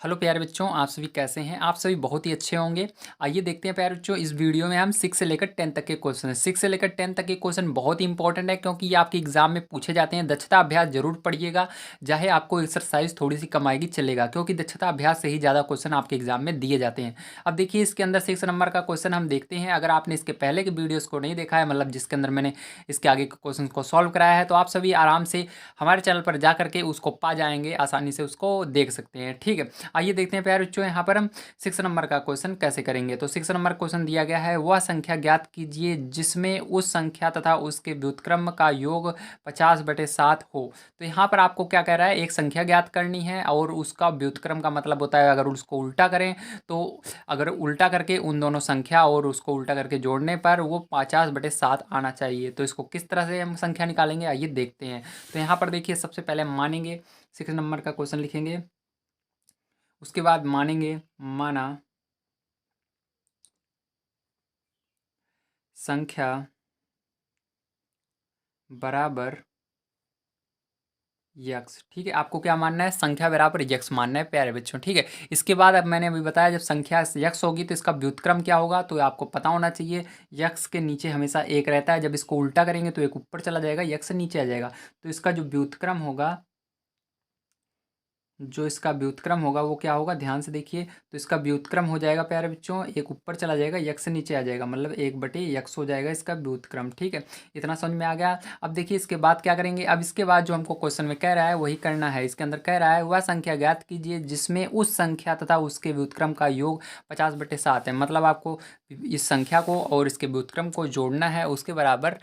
Hello प्यारे बच्चों, आप सभी कैसे हैं। आप सभी बहुत ही अच्छे होंगे। आइए देखते हैं प्यारे बच्चों, इस वीडियो में हम 6 से लेकर 10 तक के क्वेश्चन हैं। 6 से लेकर 10 तक के क्वेश्चन बहुत ही इंपॉर्टेंट है, क्योंकि ये आपके एग्जाम में पूछे जाते हैं। दक्षता अभ्यास जरूर पढ़िएगा, चाहे आपको एक्सरसाइज थोड़ी सी कम आएगी चलेगा, क्योंकि दक्षता अभ्यास से ही ज़्यादा क्वेश्चन आपके एग्जाम में दिए जाते हैं। अब देखिए, इसके अंदर 6 नंबर का क्वेश्चन हम देखते हैं। अगर आपने इसके पहले के वीडियोज़ को नहीं देखा है, मतलब जिसके अंदर मैंने इसके आगे के क्वेश्चन को सॉल्व कराया है, तो आप सभी आराम से हमारे चैनल पर जा करके उसको पा जाएंगे, आसानी से उसको देख सकते हैं। ठीक है, आइए देखते हैं प्यारे बच्चों, यहाँ पर हम 6 नंबर का क्वेश्चन कैसे करेंगे। तो 6 नंबर क्वेश्चन दिया गया है, वह संख्या ज्ञात कीजिए जिसमें उस संख्या तथा उसके व्युत्क्रम का योग 50/7 हो। तो यहाँ पर आपको क्या कह रहा है, एक संख्या ज्ञात करनी है और उसका व्युत्क्रम का मतलब होता है अगर उसको उल्टा करें तो, अगर उल्टा करके उन दोनों संख्या और उसको उल्टा करके जोड़ने पर वो 50/7 आना चाहिए। तो इसको किस तरह से हम संख्या निकालेंगे, आइए देखते हैं। तो यहाँ पर देखिए, सबसे पहले मानेंगे, 6 नंबर का क्वेश्चन लिखेंगे, उसके बाद मानेंगे, माना संख्या बराबर यक्स। ठीक है, आपको क्या मानना है, संख्या बराबर यक्स मानना है प्यारे बच्चों। ठीक है, इसके बाद अब मैंने अभी बताया, जब संख्या यक्स होगी तो इसका व्युत्क्रम क्या होगा, तो आपको पता होना चाहिए। यक्स के नीचे हमेशा एक रहता है, जब इसको उल्टा करेंगे तो एक ऊपर चला जाएगा, यक्स नीचे आ जाएगा। तो इसका जो व्युत्क्रम होगा, जो इसका व्युत्क्रम होगा वो क्या होगा, ध्यान से देखिए। तो इसका व्युत्क्रम हो जाएगा प्यारे बच्चों, एक ऊपर चला जाएगा, यक्स से नीचे आ जाएगा, मतलब 1/यक्स हो जाएगा इसका व्युत्क्रम। ठीक है, इतना समझ में आ गया। अब देखिए, इसके बाद क्या करेंगे, अब इसके बाद जो हमको क्वेश्चन में कह रहा है वही करना है। इसके अंदर कह रहा है, वह संख्या ज्ञात कीजिए जिसमें उस संख्या तथा उसके व्युत्क्रम का योग 50/7 है। मतलब आपको इस संख्या को और इसके व्युत्क्रम को जोड़ना है, उसके बराबर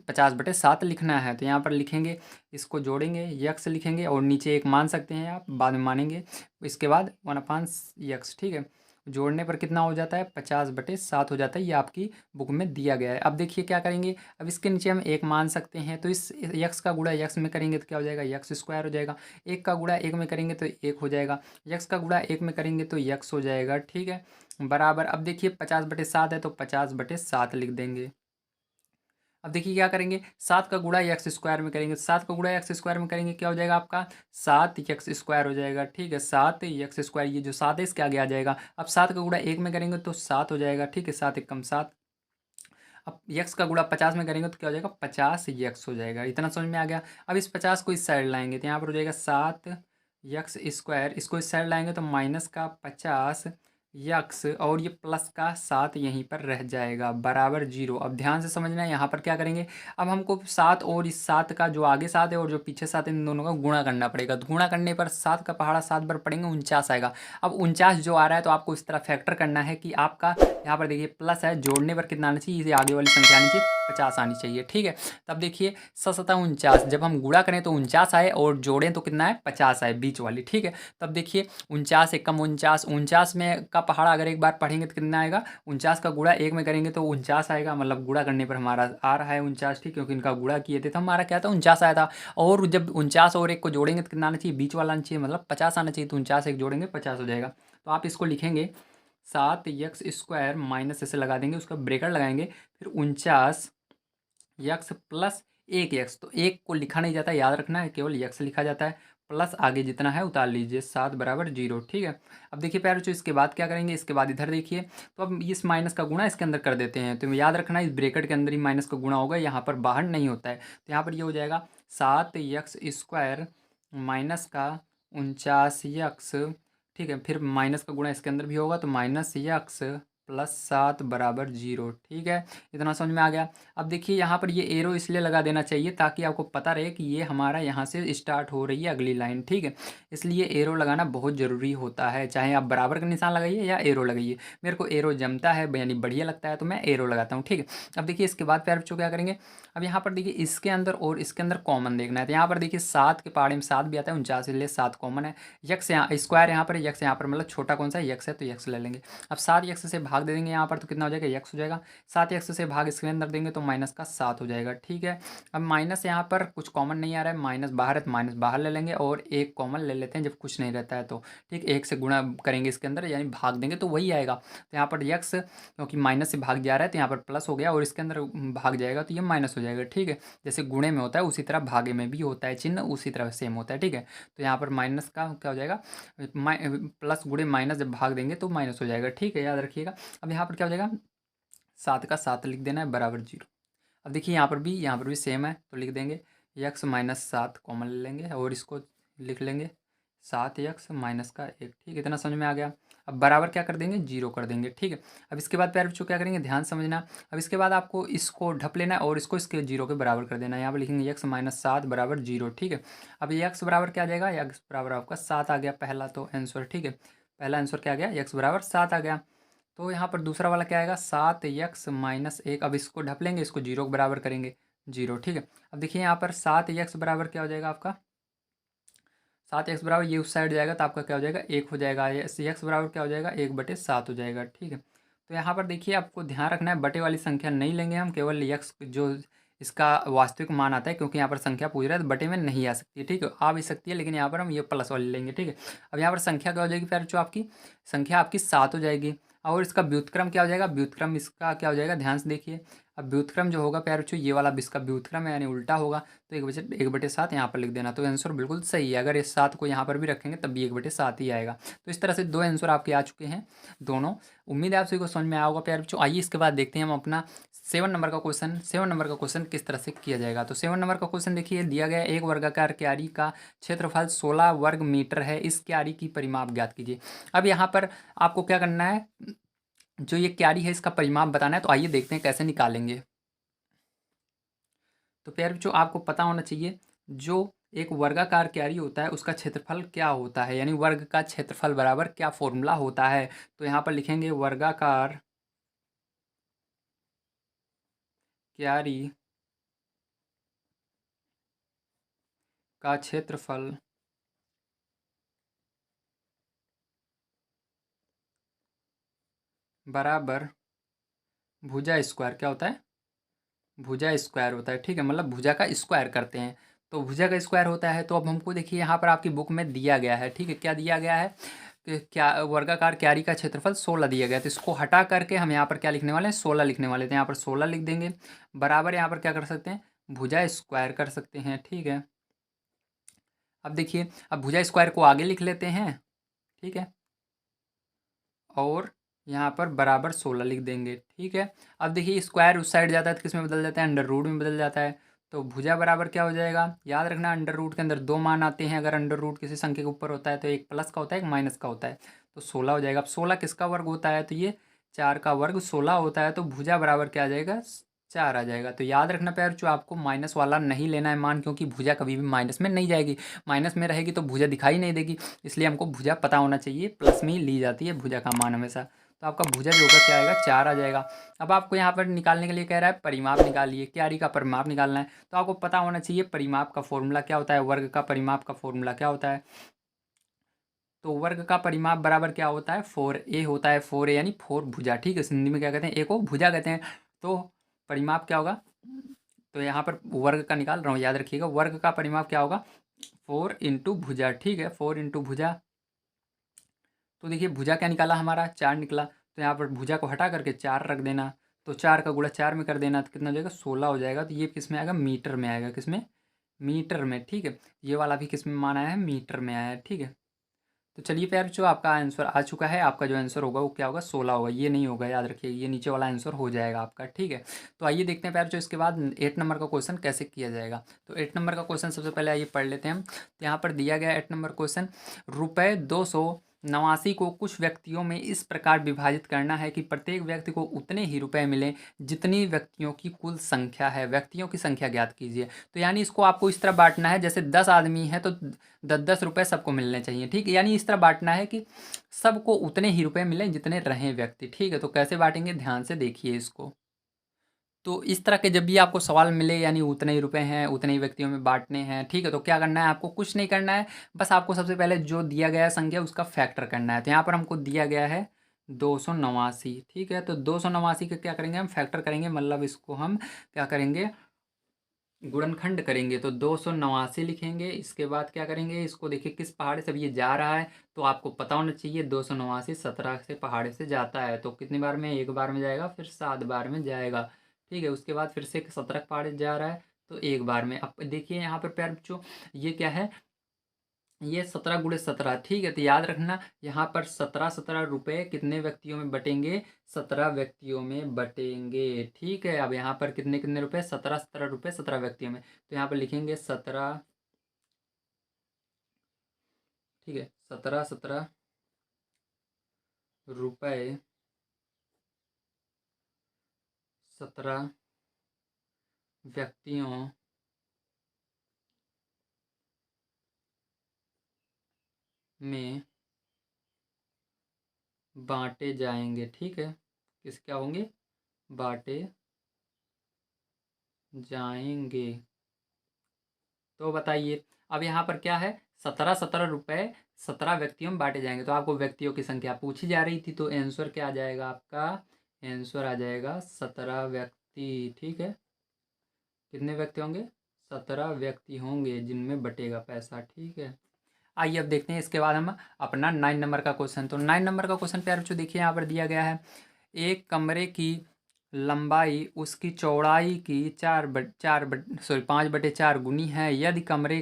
50/7 लिखना है। तो यहाँ पर लिखेंगे, इसको जोड़ेंगे, यक्स लिखेंगे और नीचे एक मान सकते हैं आप, बाद में मानेंगे। इसके बाद 1/यक्स। ठीक है, जोड़ने पर कितना हो जाता है, 50/7 हो जाता है। ये आपकी बुक में दिया गया है। अब देखिए क्या करेंगे, अब इसके नीचे हम एक मान सकते हैं, तो इस यक्स का गुणा यक्स में करेंगे तो क्या हो जाएगा, यक्स स्क्वायर हो जाएगा। एक का गुणा एक में करेंगे तो एक हो जाएगा, यक्स का गुणा एक में करेंगे तो यक्स हो जाएगा। ठीक है, बराबर, अब देखिए 50/7 है तो 50/7 लिख देंगे। अब देखिए क्या करेंगे, 7 का गुणा एक्स स्क्वायर में करेंगे, 7 का गुणा एक्स स्क्वायर में करेंगे क्या हो जाएगा आपका, 7x² हो जाएगा। ठीक है, 7x², ये जो 7 है इसके आगे आ जाएगा। अब 7 का गुणा 1 में करेंगे तो 7 हो जाएगा। ठीक है, 7 एकम 7। अब यक्स का गुणा 50 में करेंगे तो क्या हो जाएगा, 50 यक्स हो जाएगा। इतना समझ में आ गया। अब इस 50 को इस साइड लाएंगे तो यहाँ पर हो जाएगा 7x², इसको इस साइड लाएंगे तो माइनस का 50 यक्स और ये प्लस का 7 यहीं पर रह जाएगा, बराबर 0। अब ध्यान से समझना है, यहाँ पर क्या करेंगे, अब हमको 7 और इस 7 का, जो आगे 7 है और जो पीछे 7 है, इन दोनों का गुणा करना पड़ेगा। तो गुणा करने पर 7 का पहाड़ा 7 बार पड़ेंगे, 49 आएगा। अब 49 जो आ रहा है तो आपको इस तरह फैक्टर करना है कि आपका यहाँ पर देखिए प्लस है, जोड़ने पर कितना आना चाहिए, इसे आगे वाली संख्या आनी चाहिए 50 आनी चाहिए। ठीक है, तब देखिए 7×7 = 49, जब हम गुणा करें तो 49 आए और जोड़ें तो कितना है, 50 आए बीच वाली। ठीक है, तब देखिए 49 एकम 49, 49 में का पहाड़ा अगर एक बार पढ़ेंगे तो कितना आएगा, 49 का गुणा एक में करेंगे तो 49 आएगा, मतलब गुणा करने पर हमारा आ रहा है 49। ठीक, क्योंकि इनका गुणा किए थे तो हमारा क्या था, 49 आया था। और जब 49 और एक को जोड़ेंगे तो कितना आना चाहिए, बीच वाला आना चाहिए, मतलब 50 आना चाहिए। तो 49 एक जोड़ेंगे 50 हो जाएगा। तो आप इसको लिखेंगे 7x² माइनस ऐसे लगा देंगे, उसका ब्रेकर लगाएंगे, फिर 49 यक्स प्लस 1 यक्स। तो एक को लिखा नहीं जाता, याद रखना है, केवल यक्स लिखा जाता है, प्लस आगे जितना है उतार लीजिए, 7 बराबर 0। ठीक है, अब देखिए प्यारे बच्चों, इसके बाद क्या करेंगे, इसके बाद इधर देखिए, तो अब इस माइनस का गुणा इसके अंदर कर देते हैं। तो याद रखना, इस ब्रेकेट के अंदर ही माइनस का गुणा होगा, यहाँ पर बाहर नहीं होता है। तो यहाँ पर ये हो जाएगा 7x² माइनस का 49 यक्स। ठीक है, फिर माइनस का गुणा इसके अंदर भी होगा, तो -यक्स प्लस 7 बराबर 0। ठीक है, इतना समझ में आ गया। अब देखिए यहाँ पर ये एरो इसलिए लगा देना चाहिए ताकि आपको पता रहे कि ये हमारा यहाँ से स्टार्ट हो रही है अगली लाइन। ठीक है, इसलिए एरो लगाना बहुत ज़रूरी होता है, चाहे आप बराबर का निशान लगाइए या एरो लगाइए। मेरे को एरो जमता है, यानी बढ़िया लगता है, तो मैं एरो लगाता हूँ। ठीक है, अब देखिए इसके बाद प्यारे बच्चों क्या करेंगे, अब यहाँ पर देखिए इसके अंदर और इसके अंदर कॉमन देखना है। तो यहाँ पर देखिए 7 के पहाड़े में 7 भी आता है, 49 इसलिए 7 कॉमन है। यक्स यहाँ स्क्वायर यहाँ पर, यक्स यहाँ पर, मतलब छोटा कौन सा है, यक्स है, तो यक्स ले लेंगे। अब 7 यक्स से भाग भाग दे देंगे यहाँ पर तो कितना हो जाएगा, x हो जाएगा। 7x से भाग इसके अंदर देंगे तो माइनस का 7 हो जाएगा, ठीक है। अब माइनस यहाँ पर कुछ कॉमन नहीं आ रहा है, माइनस बाहर है तो माइनस बाहर ले लेंगे और एक कॉमन ले लेते हैं जब कुछ नहीं रहता है तो, ठीक। 1 से गुणा करेंगे इसके अंदर यानी भाग देंगे तो वही आएगा। तो यहाँ पर x क्योंकि माइनस से भाग जा रहा है तो यहाँ पर प्लस हो गया और इसके अंदर भाग जाएगा तो ये माइनस हो जाएगा, ठीक है। जैसे गुणे में होता है उसी तरह भागे में भी होता है, चिन्ह उसी तरह सेम होता है, ठीक है। तो यहाँ पर माइनस का क्या हो जाएगा, प्लस गुणे माइनस जब भाग देंगे तो माइनस हो जाएगा, ठीक है, याद रखिएगा। अब यहाँ पर क्या हो जाएगा, 7 का 7 लिख देना है बराबर 0। अब देखिए यहाँ पर भी सेम है तो लिख देंगे x माइनस 7 कॉमन ले लेंगे और इसको लिख लेंगे 7x माइनस का 1, ठीक है। इतना समझ में आ गया। अब बराबर क्या कर देंगे, 0 कर देंगे, ठीक है। अब इसके बाद प्यारे बच्चों क्या करेंगे, ध्यान समझना। अब इसके बाद आपको इसको ढप लेना है और इसको इसके 0 के बराबर कर देना है। यहाँ पर लिखेंगे x माइनस 7 बराबर 0, ठीक है। अब ये x बराबर क्या आ जाएगा, x बराबर आपका 7 आ गया पहला तो आंसर, ठीक है। पहला आंसर क्या आ गया, x बराबर 7 आ गया। तो यहाँ पर दूसरा वाला क्या आएगा, 7x माइनस 1। अब इसको ढप लेंगे, इसको 0 के बराबर करेंगे, 0, ठीक है। अब देखिए यहाँ पर 7x बराबर क्या हो जाएगा आपका, 7x बराबर ये उस साइड जाएगा तो आपका क्या हो जाएगा, 1 हो जाएगा। ये x बराबर क्या हो जाएगा, 1/7 हो जाएगा, ठीक है। तो यहाँ पर देखिए आपको ध्यान रखना है, बटे वाली संख्या नहीं लेंगे हम, केवल x जो इसका वास्तविक मान आता है, क्योंकि यहाँ पर संख्या पूछ रहा है तो बटे में नहीं आ सकती है, ठीक है। आ भी सकती है लेकिन यहाँ पर हम ये प्लस वाली लेंगे, ठीक है। अब यहाँ पर संख्या क्या हो जाएगी फिर जो आपकी संख्या आपकी 7 हो जाएगी और इसका व्युत्क्रम क्या हो जाएगा, व्युत्क्रम इसका क्या हो जाएगा, ध्यान से देखिए। अब व्युत्क्रम जो होगा प्यारे बच्चों ये वाला इसका व्युत्क्रम है यानी उल्टा होगा, तो 1/7 यहाँ पर लिख देना। तो आंसर बिल्कुल सही है, अगर इस 7 को यहाँ पर भी रखेंगे तब भी 1/7 ही आएगा। तो इस तरह से 2 आंसर आपके आ चुके हैं दोनों। उम्मीद है आप सभी को समझ में आया होगा प्यारे बच्चों। आइए इसके बाद देखते हैं हम अपना 7 नंबर का क्वेश्चन। 7 नंबर का क्वेश्चन किस तरह से किया जाएगा। तो 7 नंबर का क्वेश्चन देखिए, दिया गया एक वर्गाकार क्यारी का क्षेत्रफल 16 वर्ग मीटर है, इस क्यारी की परिमाप ज्ञात कीजिए। अब यहाँ पर आपको क्या करना है, जो ये क्यारी है इसका परिमाप बताना है। तो आइए देखते हैं कैसे निकालेंगे। तो प्यारे बच्चों आपको पता होना चाहिए, जो एक वर्गाकार क्यारी होता है उसका क्षेत्रफल क्या होता है, यानी वर्ग का क्षेत्रफल बराबर क्या फॉर्मूला होता है। तो यहाँ पर लिखेंगे वर्गाकार क्यारी का क्षेत्रफल बराबर भुजा स्क्वायर, क्या होता है, भुजा स्क्वायर होता है, ठीक है। मतलब भुजा का स्क्वायर करते हैं तो भुजा का स्क्वायर होता है। तो अब हमको देखिए यहाँ पर आपकी बुक में दिया गया है, ठीक है, क्या दिया गया है कि क्या वर्गाकार क्यारी का क्षेत्रफल 16 दिया गया। तो इसको हटा करके हम यहाँ पर क्या लिखने वाले हैं, 16 लिखने वाले थे। यहाँ पर 16 लिख देंगे बराबर, यहाँ पर क्या कर सकते हैं, भुजा स्क्वायर कर सकते हैं, ठीक है। अब देखिए, अब भुजा स्क्वायर को आगे लिख लेते हैं, ठीक है, और यहाँ पर बराबर 16 लिख देंगे, ठीक है। अब देखिए स्क्वायर उस साइड जाता है तो किस में बदल जाता है, अंडर रूट में बदल जाता है। तो भुजा बराबर क्या हो जाएगा, याद रखना अंडर रूट के अंदर 2 मान आते हैं। अगर अंडर रूट किसी संख्या के ऊपर होता है तो एक प्लस का होता है एक माइनस का होता है। तो 16 हो जाएगा। अब 16 किसका वर्ग होता है, तो ये 4 का वर्ग 16 होता है। तो भुजा बराबर क्या आ जाएगा, 4 आ जाएगा। तो याद रखना प्यार जो आपको माइनस वाला नहीं लेना है मान, क्योंकि भुजा कभी भी माइनस में नहीं जाएगी। माइनस में रहेगी तो भुजा दिखाई नहीं देगी, इसलिए हमको भुजा पता होना चाहिए। प्लस में ही ली जाती है भुजा का मान हमेशा। तो आपका भुजा जो होगा क्या आएगा, 4 आ जाएगा। अब आपको यहाँ पर निकालने के लिए कह रहा है परिमाप निकालिए, क्यारी का परिमाप निकालना है। तो आपको पता होना चाहिए परिमाप का फॉर्मूला क्या होता है, वर्ग का परिमाप का फॉर्मूला क्या होता है। तो वर्ग का परिमाप बराबर क्या होता है, 4a होता है। 4a यानी 4 भुजा, ठीक है। हिंदी में क्या कहते हैं, ए को भुजा कहते हैं। तो परिमाप क्या होगा, तो यहाँ पर वर्ग का निकाल रहा हूँ, याद रखिएगा। वर्ग का परिमाप क्या होगा, 4 इंटू भुजा, ठीक है, 4 इंटू भुजा। तो देखिए भुजा क्या निकाला हमारा, 4 निकला। तो यहाँ पर भुजा को हटा करके 4 रख देना। तो 4 का गुणा 4 में कर देना तो कितना हो जाएगा, 16 हो जाएगा। तो ये किस में आएगा, मीटर में आएगा, किस में, मीटर में, ठीक है। ये वाला भी किस में मान आया है, मीटर में आया है, ठीक है। तो चलिए प्यार जो आपका आंसर आ चुका है, आपका जो आंसर होगा वो क्या होगा, 16 होगा। ये नहीं होगा, याद रखिए, ये नीचे वाला आंसर हो जाएगा आपका, ठीक है। तो आइए देखते हैं प्यार जो इसके बाद 8 नंबर का क्वेश्चन कैसे किया जाएगा। तो 8 नंबर का क्वेश्चन सबसे पहले आइए पढ़ लेते हैं हम। तो यहाँ पर दिया गया 8 नंबर क्वेश्चन, ₹289 को कुछ व्यक्तियों में इस प्रकार विभाजित करना है कि प्रत्येक व्यक्ति को उतने ही रुपए मिले जितनी व्यक्तियों की कुल संख्या है। व्यक्तियों की संख्या ज्ञात कीजिए। तो यानी इसको आपको इस तरह बांटना है, जैसे 10 आदमी हैं तो 10-10 रुपये सबको मिलने चाहिए, ठीक है। यानी इस तरह बांटना है कि सबको उतने ही रुपए मिले जितने रहें व्यक्ति, ठीक है। तो कैसे बांटेंगे, ध्यान से देखिए इसको। तो इस तरह के जब भी आपको सवाल मिले, यानी उतने ही रुपए हैं, उतने ही व्यक्तियों में बांटने हैं, ठीक है, तो क्या करना है, आपको कुछ नहीं करना है। बस आपको सबसे पहले जो दिया गया संख्या उसका फैक्टर करना है। तो यहाँ पर हमको दिया गया है 289, ठीक है। तो 289 का क्या करेंगे हम, फैक्टर करेंगे, मतलब इसको हम क्या करेंगे, गुणनखंड करेंगे। तो 289 लिखेंगे। इसके बाद क्या करेंगे, इसको देखिए किस पहाड़ से अब ये जा रहा है, तो आपको पता होना चाहिए 289 17 से पहाड़ से जाता है। तो कितनी बार में, एक बार में जाएगा, फिर 7 बार में जाएगा, ठीक है। उसके बाद फिर से 17 पहाड़ जा रहा है, तो एक बार में। अब देखिए यहाँ पर प्यारे बच्चों, ये क्या है, ये 17 × 17, ठीक है। तो याद रखना, यहाँ पर 17 कितने व्यक्तियों में बटेंगे, 17 व्यक्तियों में बटेंगे, ठीक है। अब यहाँ पर कितने कितने रुपए, 17 17 व्यक्तियों में, तो यहाँ पर लिखेंगे 17, ठीक है, 17 17 व्यक्तियों में बांटे जाएंगे, ठीक है। किस क्या होंगे, बांटे जाएंगे। तो बताइए, अब यहाँ पर क्या है, 17 17 व्यक्तियों में बांटे जाएंगे, तो आपको व्यक्तियों की संख्या पूछी जा रही थी, तो आंसर क्या आ जाएगा आपका, आंसर आ जाएगा 17 व्यक्ति, ठीक है। कितने व्यक्ति होंगे, 17 व्यक्ति होंगे जिनमें बटेगा पैसा, ठीक है। आइए अब देखते हैं इसके बाद हम अपना 9 नंबर का क्वेश्चन। तो 9 नंबर का क्वेश्चन प्यारे बच्चों देखिए यहाँ पर दिया गया है, एक कमरे की लंबाई उसकी चौड़ाई की 5/4 गुनी है। यदि कमरे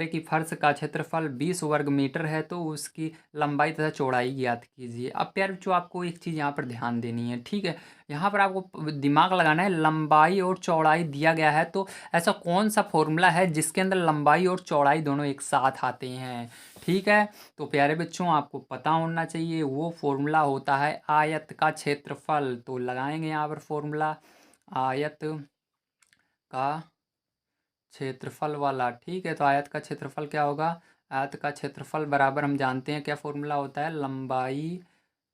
की फर्श का क्षेत्रफल 20 वर्ग मीटर है, तो उसकी लंबाई तथा चौड़ाई ज्ञात कीजिए। अब प्यारे बच्चों आपको एक चीज़ यहाँ पर ध्यान देनी है, ठीक है। यहाँ पर आपको दिमाग लगाना है, लंबाई और चौड़ाई दिया गया है, तो ऐसा कौन सा फॉर्मूला है जिसके अंदर लंबाई और चौड़ाई दोनों एक साथ आते हैं, ठीक है। तो प्यारे बच्चों आपको पता होना चाहिए, वो फॉर्मूला होता है आयत का क्षेत्रफल। तो लगाएंगे यहाँ पर फॉर्मूला, आयत का क्षेत्रफल वाला, ठीक है। तो आयत का क्षेत्रफल क्या होगा, आयत का क्षेत्रफल बराबर हम जानते हैं क्या फॉर्मूला होता है, लंबाई,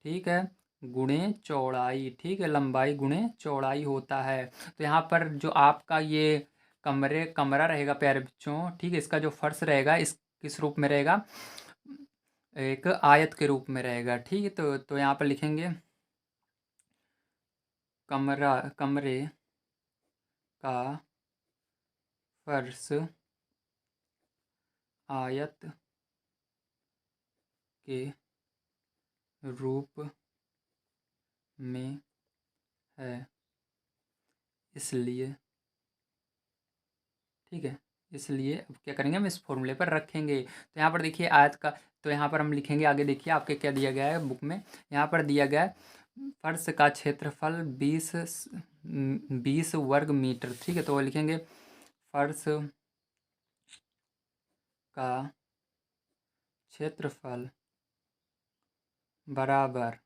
ठीक है, गुणे चौड़ाई, ठीक है, लंबाई गुणे चौड़ाई होता है। तो यहाँ पर जो आपका ये कमरा रहेगा प्यारे बच्चों, ठीक है, इसका जो फर्श रहेगा, इस किस रूप में रहेगा, एक आयत के रूप में रहेगा, ठीक है। तो यहाँ पर लिखेंगे कमरे का फर्श आयत के रूप में है, इसलिए, ठीक है, इसलिए अब क्या करेंगे, हम इस फॉर्मूले पर रखेंगे। तो यहाँ पर देखिए आयत का, तो यहाँ पर हम लिखेंगे, आगे देखिए आपके क्या दिया गया है बुक में, यहाँ पर दिया गया है फर्श का क्षेत्रफल 20 वर्ग मीटर, ठीक है। तो वो लिखेंगे फर्श का क्षेत्रफल बराबर,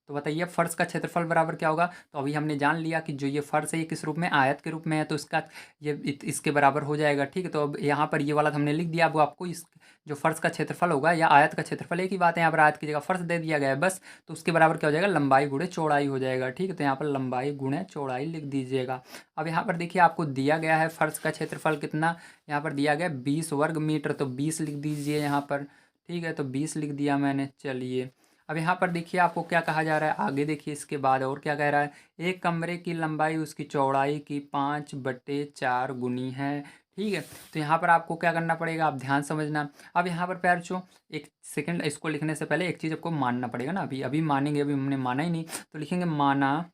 तो बताइए फर्श का क्षेत्रफल बराबर क्या होगा। तो अभी हमने जान लिया कि जो ये फर्श है ये किस रूप में, आयत के रूप में है, तो इसका ये इसके बराबर हो जाएगा, ठीक है। तो अब यहाँ पर ये वाला हमने लिख दिया, अब आपको इस जो फर्श का क्षेत्रफल होगा या आयत का क्षेत्रफल, एक ही बात है, यहाँ पर आयत की जगह फर्श दे दिया गया है बस, तो उसके बराबर क्या हो जाएगा, लंबाई गुणे चौड़ाई हो जाएगा, ठीक है। तो यहाँ पर लंबाई गुणे चौड़ाई लिख दीजिएगा। अब यहाँ पर देखिए आपको दिया गया है फर्श का क्षेत्रफल कितना, यहाँ पर दिया गया 20 वर्ग मीटर, तो 20 लिख दीजिए यहाँ पर, ठीक है। तो 20 लिख दिया मैंने, चलिए। अब यहाँ पर देखिए आपको क्या कहा जा रहा है, आगे देखिए इसके बाद और क्या कह रहा है, एक कमरे की लंबाई उसकी चौड़ाई की 5/4 गुनी है, ठीक है। तो यहाँ पर आपको क्या करना पड़ेगा, आप ध्यान समझना। अब यहाँ पर प्यारे बच्चों एक सेकंड, इसको लिखने से पहले एक चीज़ आपको मानना पड़ेगा ना, अभी अभी मानेंगे, अभी हमने माना ही नहीं, तो लिखेंगे माना,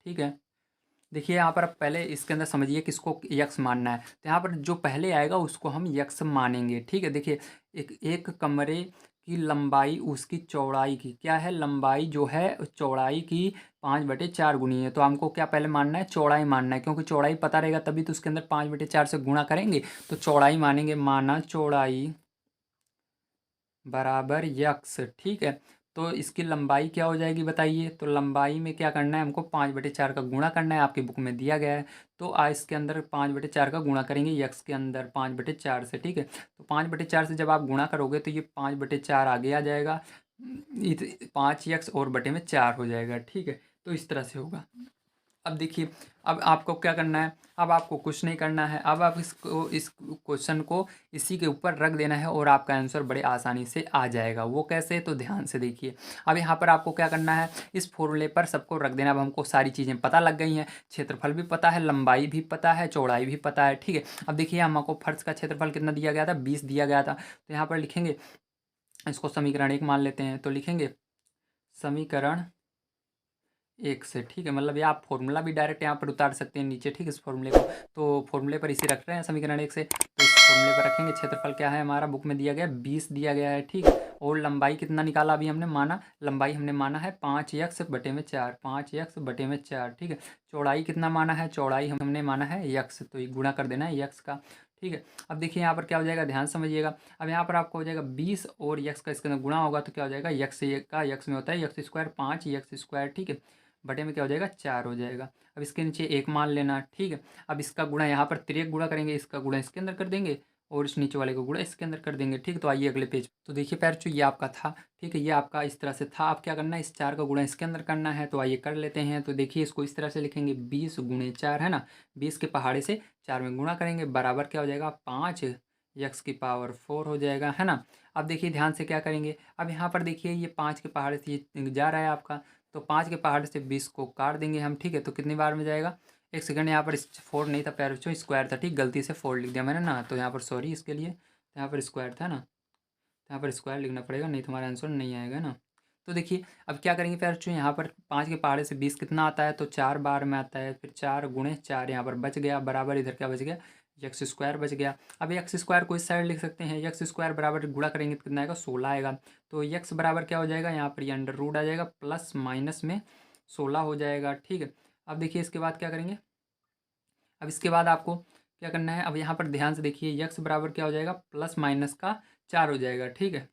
ठीक है। देखिए यहाँ पर आप पहले इसके अंदर समझिए किसको यक्स मानना है, तो यहाँ पर जो पहले आएगा उसको हम यक्स मानेंगे, ठीक है। देखिए एक कमरे की लंबाई उसकी चौड़ाई की क्या है, लंबाई जो है चौड़ाई की 5/4 गुनी है, तो हमको क्या पहले मानना है, चौड़ाई मानना है, क्योंकि चौड़ाई पता रहेगा तभी तो उसके अंदर 5/4 से गुणा करेंगे, तो चौड़ाई मानेंगे, माना चौड़ाई बराबर यक्स, ठीक है। तो इसकी लंबाई क्या हो जाएगी बताइए, तो लंबाई में क्या करना है, हमको 5/4 का गुणा करना है, आपकी बुक में दिया गया है। तो इसके अंदर 5/4 का गुणा करेंगे यक्स के अंदर 5/4 से, ठीक है। तो 5/4 से जब आप गुणा करोगे तो ये 5/4 आगे आ जाएगा, 5 यक्स और बटे में 4 हो जाएगा, ठीक है। तो इस तरह से होगा। अब देखिए, अब आपको क्या करना है, अब आपको कुछ नहीं करना है, अब आप इस क्वेश्चन को इसी के ऊपर रख देना है और आपका आंसर बड़े आसानी से आ जाएगा। वो कैसे, तो ध्यान से देखिए। अब यहाँ पर आपको क्या करना है, इस फॉर्मूले पर सबको रख देना। अब हमको सारी चीज़ें पता लग गई हैं, क्षेत्रफल भी पता है, लंबाई भी पता है, चौड़ाई भी पता है, ठीक है। अब देखिए हमको फर्श का क्षेत्रफल कितना दिया गया था, 20 दिया गया था। तो यहाँ पर लिखेंगे, इसको समीकरण 1 मान लेते हैं, तो लिखेंगे समीकरण 1 से, ठीक है। मतलब ये आप फॉर्मूला भी डायरेक्ट यहाँ पर उतार सकते हैं नीचे, ठीक है, इस फॉर्मूले को। तो फॉर्मूले पर इसे रख रहे हैं समीकरण 1 से, तो इस फॉर्मूले पर रखेंगे। क्षेत्रफल क्या है हमारा, बुक में दिया गया 20 दिया गया है, ठीक है। और लंबाई कितना निकाला अभी हमने माना, लंबाई हमने माना है 5x/4, 5x/4, ठीक है। चौड़ाई कितना माना है, चौड़ाई हमने माना है x, तो ये गुणा कर देना है x का, ठीक है। अब देखिए यहाँ पर क्या हो जाएगा, ध्यान समझिएगा। अब यहाँ पर आपको हो जाएगा 20 और x का इसके अंदर गुणा होगा तो क्या हो जाएगा, x का x में होता है x², 5x², ठीक है। बटे में क्या हो जाएगा, 4 हो जाएगा। अब इसके नीचे 1 मान लेना, ठीक है। अब इसका गुणा यहाँ पर तिर्यक गुणा करेंगे, इसका गुणा इसके अंदर कर देंगे और इस नीचे वाले को गुणा इसके अंदर कर देंगे, ठीक है। तो आइए अगले पेज। तो देखिए पैर ये आपका था, ठीक है, ये आपका इस तरह से था। अब क्या करना है, इस 4 का गुणा इसके अंदर करना है, तो आइए कर लेते हैं। तो देखिए इसको इस तरह से लिखेंगे, 20 × 4 है ना, 20 के पहाड़े से 4 में गुणा करेंगे, बराबर क्या हो जाएगा, 5x⁴ हो जाएगा, है ना। अब देखिए ध्यान से क्या करेंगे, अब यहाँ पर देखिए ये 5 के पहाड़े से ये जा रहा है आपका, तो 5 के पहाड़ से 20 को काट देंगे हम, ठीक है। तो कितनी बार में जाएगा, एक सेकंड, यहाँ पर 4 नहीं था प्यारे बच्चों, स्क्वायर था, ठीक, गलती से 4 लिख दिया मैंने ना, तो यहाँ पर सॉरी इसके लिए, तो यहाँ पर स्क्वायर था ना, तो यहाँ पर स्क्वायर लिखना पड़ेगा, नहीं तो हमारा आंसर नहीं आएगा ना। तो देखिए अब क्या करेंगे प्यारे बच्चों, यहाँ पर 5 के पहाड़े से 20 कितना आता है, तो 4 बार में आता है, फिर 4 × 4 यहाँ पर बच गया, बराबर इधर क्या बच गया, x² बच गया। अब x² को इस साइड लिख सकते हैं, x² बराबर गुणा करेंगे तो कितना आएगा, 16 आएगा। तो x बराबर क्या हो जाएगा, यहाँ पर ये अंडर रूट आ जाएगा, प्लस माइनस में 16 हो जाएगा, ठीक है। अब देखिए इसके बाद क्या करेंगे, अब इसके बाद आपको क्या करना है, अब यहाँ पर ध्यान से देखिए, x बराबर क्या हो जाएगा, प्लस माइनस का 4 हो जाएगा, ठीक है,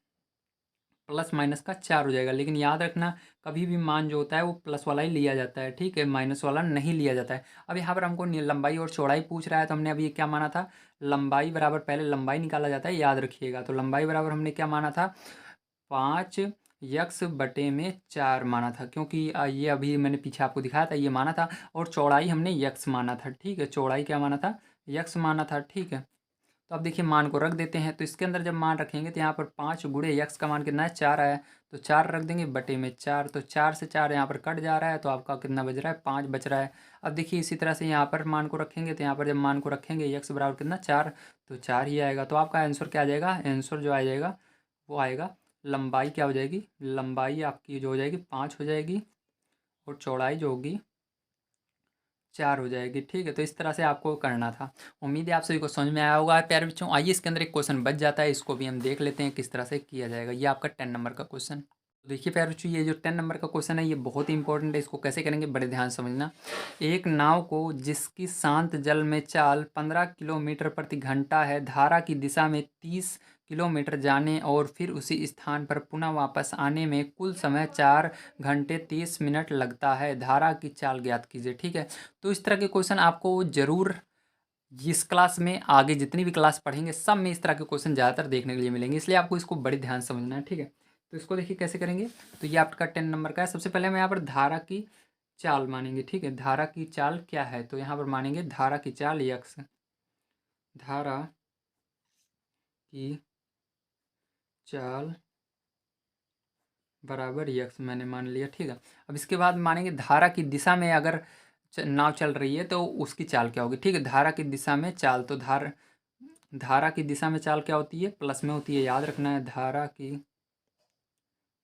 प्लस माइनस का 4 हो जाएगा। लेकिन याद रखना, कभी भी मान जो होता है वो प्लस वाला ही लिया जाता है, ठीक है, माइनस वाला नहीं लिया जाता है। अब यहाँ पर हमको लंबाई और चौड़ाई पूछ रहा है, तो हमने अभी क्या माना था, लंबाई बराबर, पहले लंबाई निकाला जाता है, याद रखिएगा। तो लंबाई बराबर हमने क्या माना था, 5x/4 माना था, क्योंकि ये अभी मैंने पीछे आपको दिखाया था, ये माना था। और चौड़ाई हमने x माना था, ठीक है, चौड़ाई क्या माना था, x माना था, ठीक है। तो अब देखिए मान को रख देते हैं, तो इसके अंदर जब मान रखेंगे तो यहाँ पर 5 × x का मान कितना है, 4 आया, तो 4 रख देंगे, बटे में 4, तो 4 से 4 यहाँ पर कट जा रहा है, तो आपका कितना बच रहा है, 5 बच रहा है। अब देखिए इसी तरह से यहाँ पर मान को रखेंगे, तो यहाँ पर जब मान को रखेंगे x बराबर कितना, 4, तो 4 ही आएगा। तो आपका आंसर क्या आ जाएगा, आंसर जो आ जाएगा वो आएगा, लंबाई क्या हो जाएगी, लंबाई आपकी जो हो जाएगी 5 हो जाएगी, और चौड़ाई जो होगी 4 हो जाएगी, ठीक है। तो इस तरह से आपको करना था। उम्मीद है आप सभी को समझ में आया होगा प्यारे बच्चों। आइए इसके अंदर एक क्वेश्चन बच जाता है, इसको भी हम देख लेते हैं किस तरह से किया जाएगा। ये आपका 10 नंबर का क्वेश्चन। देखिए प्यारे बच्चों, ये जो 10 नंबर का क्वेश्चन है ये बहुत ही इंपॉर्टेंट है, इसको कैसे करेंगे बड़े ध्यान से समझना। एक नाव को जिसकी शांत जल में चाल 15 किलोमीटर प्रति घंटा है, धारा की दिशा में 30 किलोमीटर जाने और फिर उसी स्थान पर पुनः वापस आने में कुल समय 4 घंटे 30 मिनट लगता है, धारा की चाल ज्ञात कीजिए, ठीक है। तो इस तरह के क्वेश्चन आपको ज़रूर इस क्लास में, आगे जितनी भी क्लास पढ़ेंगे सब में इस तरह के क्वेश्चन ज़्यादातर देखने के लिए मिलेंगे, इसलिए आपको इसको बड़े ध्यान से समझना है, ठीक है। तो इसको देखिए कैसे करेंगे, तो ये आपका 10 नंबर का है। सबसे पहले हम यहाँ पर धारा की चाल मानेंगे, ठीक है। धारा की चाल क्या है, तो यहाँ पर मानेंगे धारा की चाल यक्स, धारा की चाल बराबर यक्स मैंने मान लिया, ठीक है। अब इसके बाद मानेंगे धारा की दिशा में अगर नाव चल रही है तो उसकी चाल क्या होगी, ठीक है। धारा की दिशा में चाल, तो धारा की दिशा में चाल क्या होती है, प्लस में होती है, याद रखना है। धारा की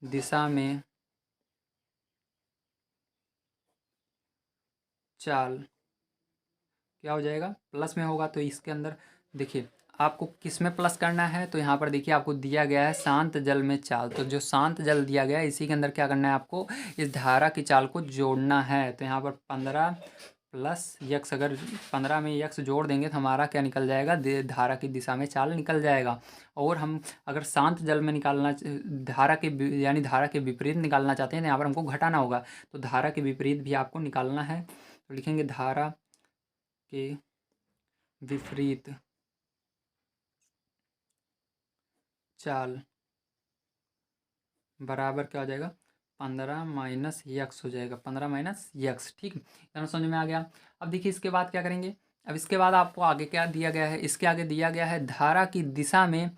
दिशा में चाल क्या हो जाएगा, प्लस में होगा। तो इसके अंदर देखिए आपको किस में प्लस करना है, तो यहाँ पर देखिए आपको दिया गया है शांत जल में चाल, तो जो शांत जल दिया गया है इसी के अंदर क्या करना है, आपको इस धारा की चाल को जोड़ना है। तो यहाँ पर 15 प्लस यक्स, अगर 15 में यक्स जोड़ देंगे तो हमारा क्या निकल जाएगा, धारा की दिशा में चाल निकल जाएगा। और हम अगर शांत जल में निकालना, धारा के यानी धारा के विपरीत निकालना चाहते हैं तो यहाँ पर हमको घटाना होगा, तो धारा के विपरीत भी आपको निकालना है। तो लिखेंगे धारा के विपरीत चाल बराबर क्या हो जाएगा, 15 माइनस यक्स हो जाएगा, 15 माइनस यक्स, ठीक है, इतना समझ में आ गया। अब देखिए इसके बाद क्या करेंगे, अब इसके बाद आपको आगे क्या दिया गया है, इसके आगे दिया गया है धारा की दिशा में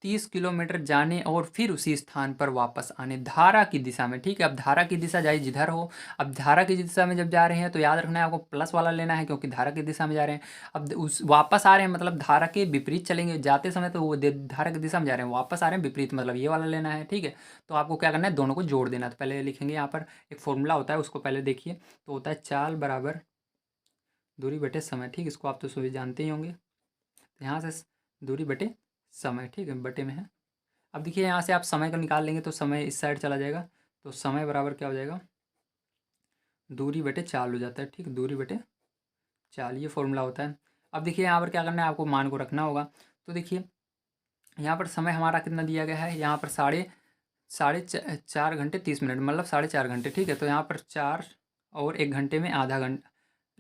30 किलोमीटर जाने और फिर उसी स्थान पर वापस आने, धारा की दिशा में, ठीक है। अब धारा की दिशा चाहे जिधर हो, अब धारा की दिशा में जब जा रहे हैं तो याद रखना है आपको प्लस वाला लेना है, क्योंकि धारा की दिशा में जा रहे हैं। अब उस वापस आ रहे हैं मतलब धारा के विपरीत चलेंगे, जाते समय तो वो धारा की दिशा में जा रहे हैं, वापस आ रहे हैं विपरीत, मतलब ये वाला लेना है, ठीक है। तो आपको क्या करना है, दोनों को जोड़ देना। तो पहले लिखेंगे यहाँ पर एक फॉर्मूला होता है, उसको पहले देखिए, तो होता है चाल बराबर दूरी बटे समय, ठीक, इसको आप तो सभी जानते ही होंगे। तो यहाँ से दूरी बटे समय, ठीक है, बटे में है। अब देखिए यहाँ से आप समय को निकाल लेंगे तो समय इस साइड चला जाएगा, तो समय बराबर क्या हो जाएगा, दूरी बटे चाल हो जाता है, ठीक, दूरी बटे चाल, ये फॉर्मूला होता है। अब देखिए यहाँ पर क्या करना है, आपको मान को रखना होगा। तो देखिए यहाँ पर समय हमारा कितना दिया गया है, यहाँ पर साढ़े साढ़े 4 घंटे 30 मिनट, मतलब 4.5 घंटे, ठीक है। तो यहाँ पर 4 और 1 घंटे में आधा घंटा,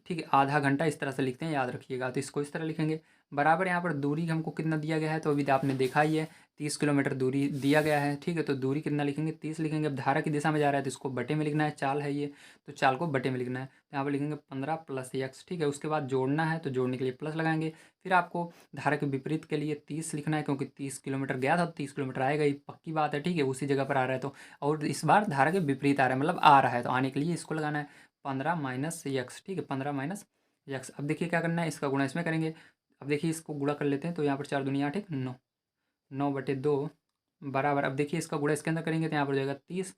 ठीक है, आधा घंटा इस तरह से लिखते हैं, याद रखिएगा। तो इसको इस तरह लिखेंगे, बराबर यहाँ पर दूरी हमको कितना दिया गया है, तो अभी आपने देखा ही है 30 किलोमीटर दूरी दिया गया है, ठीक है। तो दूरी कितना लिखेंगे, 30 लिखेंगे। अब धारा की दिशा में जा रहा है तो इसको बटे में लिखना है, चाल है ये, तो चाल को बटे में लिखना है। तो यहाँ पर लिखेंगे 15 प्लस यक्स, ठीक है। उसके बाद जोड़ना है तो जोड़ने के लिए प्लस लगाएंगे, फिर आपको धारा के विपरीत के लिए 30 लिखना है, क्योंकि 30 किलोमीटर गया था तो 30 किलोमीटर आएगा, ये पक्की बात है, ठीक है, उसी जगह पर आ रहा है। तो और इस बार धारा के विपरीत आ रहा है, मतलब आ रहा है, तो आने के लिए इसको लगाना है 15 माइनस यक्स, ठीक है, 15 माइनस यक्स। अब देखिए क्या करना है, इसका गुणा इसमें करेंगे। अब देखिए इसको गुणा कर लेते हैं, तो यहाँ पर 4 दूनी 8, एक 9, 9/2 बराबर। अब देखिए इसका गुणा इसके अंदर करेंगे तो यहाँ पर हो जाएगा 30,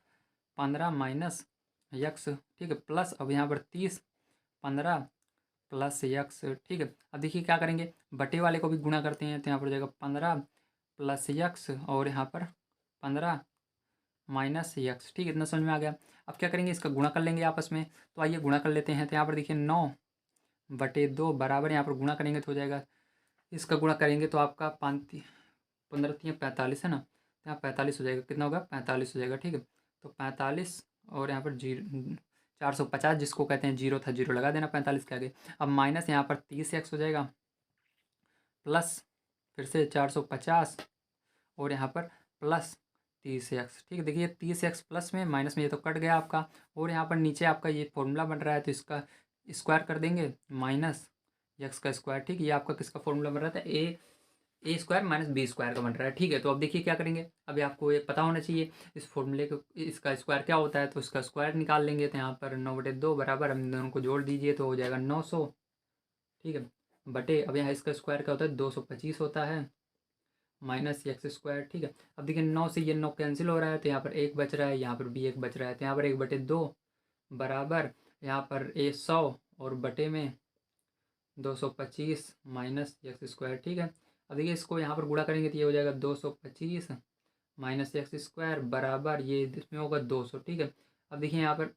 15 माइनस यक्स, ठीक है, प्लस अब यहाँ पर 30, 15 प्लस यक्स, ठीक है। अब देखिए क्या करेंगे, बटे वाले को भी गुणा करते हैं, तो यहाँ पर हो जाएगा 15 प्लस यक्स और यहाँ पर 15 माइनस यक्स, ठीक है, इतना समझ में आ गया। अब क्या करेंगे, इसका गुणा कर लेंगे आपस में। तो आइए गुणा कर लेते हैं। तो यहाँ पर देखिए 9/2 बराबर, यहाँ पर गुणा करेंगे तो हो जाएगा, इसका गुणा करेंगे तो आपका 15 × 3 = 45 है ना, तो यहाँ 45 हो जाएगा, कितना होगा, 45 हो जाएगा, ठीक है। तो 45 और यहाँ पर 450 जिसको कहते हैं, जीरो था, जीरो लगा देना 45 के आगे। अब माइनस यहाँ पर 30x हो जाएगा, प्लस फिर से 450 और यहाँ पर प्लस 30x, ठीक है। देखिए 30x प्लस में माइनस में ये तो कट गया आपका, और यहाँ पर नीचे आपका ये फॉर्मूला बन रहा है तो इसका स्क्वायर कर देंगे, माइनस यक्स का स्क्वायर, ठीक है। ये आपका किसका फॉर्मूला बन रहा था, ए स्क्वायर माइनस बी स्क्वायर का बन रहा है, ठीक है। तो अब देखिए क्या करेंगे, अभी आपको ये पता होना चाहिए इस फॉर्मूले को, इसका स्क्वायर क्या होता है, तो इसका स्क्वायर निकाल लेंगे। तो यहाँ पर 9/2 बराबर, हम दोनों को जोड़ दीजिए तो हो जाएगा 900, ठीक है, बटे अब यहाँ इसका स्क्वायर क्या होता है, 225 होता है, माइनस एक्स स्क्वायर, ठीक है। अब देखिए 9 से ये 9 कैंसिल हो रहा है, तो यहाँ पर 1 बच रहा है, यहाँ पर भी 1 बच रहा है, तो यहाँ पर 1/2 बराबर, यहाँ पर 100 और बटे में 225 माइनस एक्स स्क्वायर, ठीक है। अब देखिए इसको यहाँ पर गुणा करेंगे तो ये हो जाएगा 225 माइनस एक्स स्क्वायर बराबर, ये इसमें होगा 200, ठीक है। अब देखिए यहाँ पर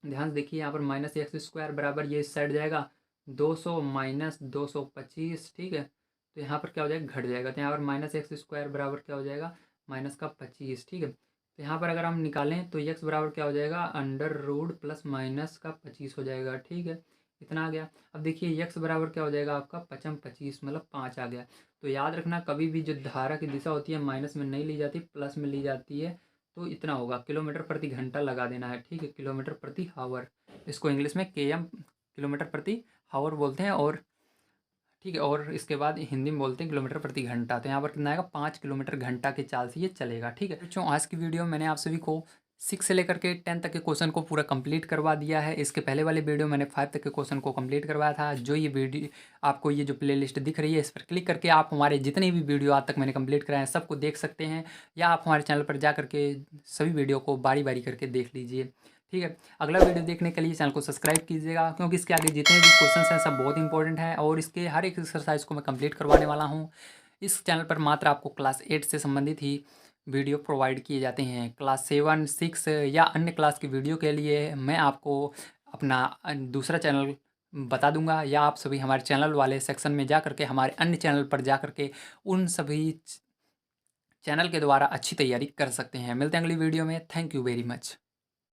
ध्यान से देखिए, यहाँ पर माइनस एक्स स्क्वायर बराबर ये इस साइड जाएगा, 200 माइनस 225, ठीक है। तो यहाँ पर क्या हो जाएगा, घट जाएगा, तो यहाँ पर माइनस एक्स स्क्वायर बराबर क्या हो जाएगा, माइनस का 25, ठीक है। तो यहाँ पर अगर हम निकालें तो एक्स बराबर क्या हो जाएगा, अंडर रूट प्लस माइनस का 25 हो जाएगा, ठीक है, इतना आ गया। अब देखिए एक्स बराबर क्या हो जाएगा आपका 5×25 मतलब 5 आ गया। तो याद रखना कभी भी जो धारा की दिशा होती है माइनस में नहीं ली जाती, प्लस में ली जाती है। तो इतना होगा, किलोमीटर प्रति घंटा लगा देना है, ठीक है, किलोमीटर प्रति हावर, इसको इंग्लिश में केएम किलोमीटर प्रति हावर बोलते हैं, और ठीक है, और इसके बाद हिंदी में बोलते हैं किलोमीटर प्रति घंटा। तो यहाँ पर कितना आएगा, 5 किलोमीटर घंटा की चाल से ये चलेगा, ठीक है बच्चों। आज की वीडियो मैंने आप सभी को 6 से लेकर के 10 तक के क्वेश्चन को पूरा कंप्लीट करवा दिया है। इसके पहले वाले वीडियो मैंने 5 तक के क्वेश्चन को कंप्लीट करवाया था। जो ये वीडियो आपको ये जो प्लेलिस्ट दिख रही है, इस पर क्लिक करके आप हमारे जितने भी वीडियो आज तक मैंने कंप्लीट कराए हैं सबको देख सकते हैं, या आप हमारे चैनल पर जा करके सभी वीडियो को बारी बारी करके देख लीजिए, ठीक है। अगला वीडियो देखने के लिए चैनल को सब्सक्राइब कीजिएगा, क्योंकि इसके आगे जितने भी क्वेश्चंस हैं सब बहुत इंपॉर्टेंट हैं, और इसके हर एक एक्सरसाइज को मैं कंप्लीट करवाने वाला हूँ। इस चैनल पर मात्र आपको क्लास 8 से संबंधित ही वीडियो प्रोवाइड किए जाते हैं। क्लास 7, 6 या अन्य क्लास की वीडियो के लिए मैं आपको अपना दूसरा चैनल बता दूंगा, या आप सभी हमारे चैनल वाले सेक्शन में जा करके हमारे अन्य चैनल पर जा करके उन सभी चैनल के द्वारा अच्छी तैयारी कर सकते हैं। मिलते हैं अगली वीडियो में। Thank you very much.